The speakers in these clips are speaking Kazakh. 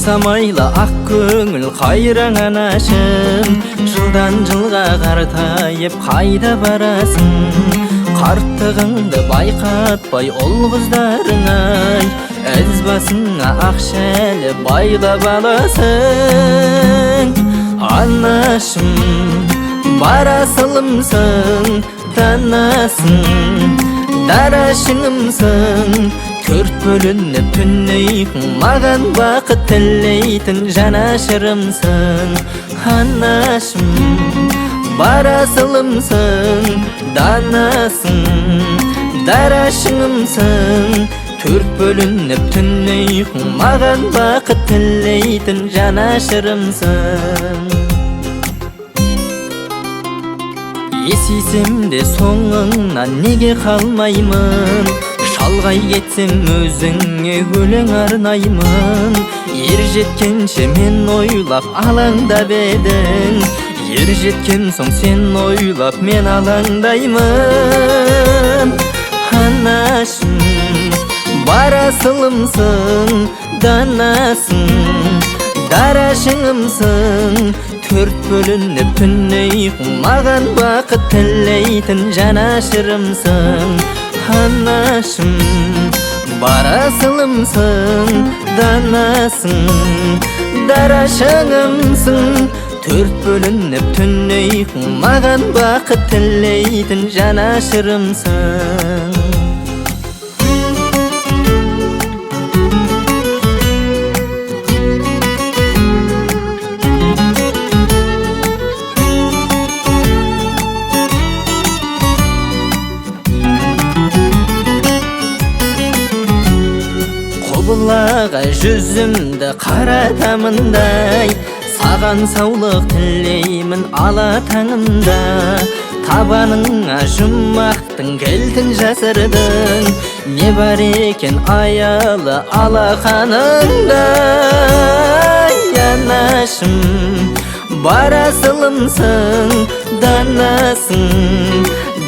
Аңсамайла ақ көңіл қайраң анашым, жылдан жылға қартайып қайда барасың? Қарттығыңды байқатпай ол қыздарың-ай, әз басыңа ақшәлі байлап аласың. Анашым, барасылымсың, танасың, дарашыңымсың, төрт бөлініп түннейін, маған бақыт тілейтін жанашырымсың. Анашым, барасылымсың, данасың, дарашыңымсың, төрт бөлініп түннейін, маған бақыт тілейтін жанашырымсың. Есейсем де соңыңнан неге қалмаймын, шалғай кетсем өзіңе өлең арнаймын. Ер жеткенше мен ойлап алаңдап едің, ер жеткен соң сен ойлап мен алаңдаймын. Анашым, барасылымсың, данасың, дарашыңымсың, төрт бөлініп түннейін, маған бақыт тілейтін жанашырымсың. Анашым, барасылымсың, данасың, дарашыңымсың, төрт бөлініп түннейін, маған бақыт тілейтін жанашырымсың. Құбылаға жүзімді қаратамындай, саған саулық тілеймін ала таңымда. Табаныңа жұмақтың кілтін жасырдың, не бар екен аялы алақаныңда. Анашым, барасылымсың, данасың,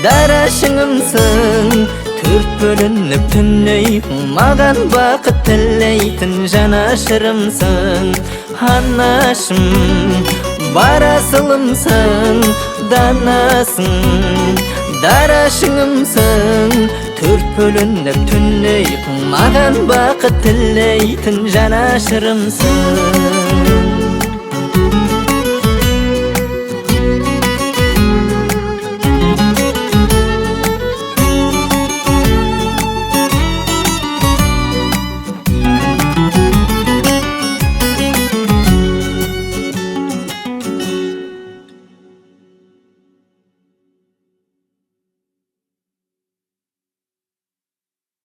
дарашыңымсың, төрт бөлініп түннейін, маған бақыт тілейтін жанашырымсың. Анашым, барасылымсың, данасың, дарашыңымсың, төрт бөлініп түннейін, маған бақыт тілейтін жанашырымсың.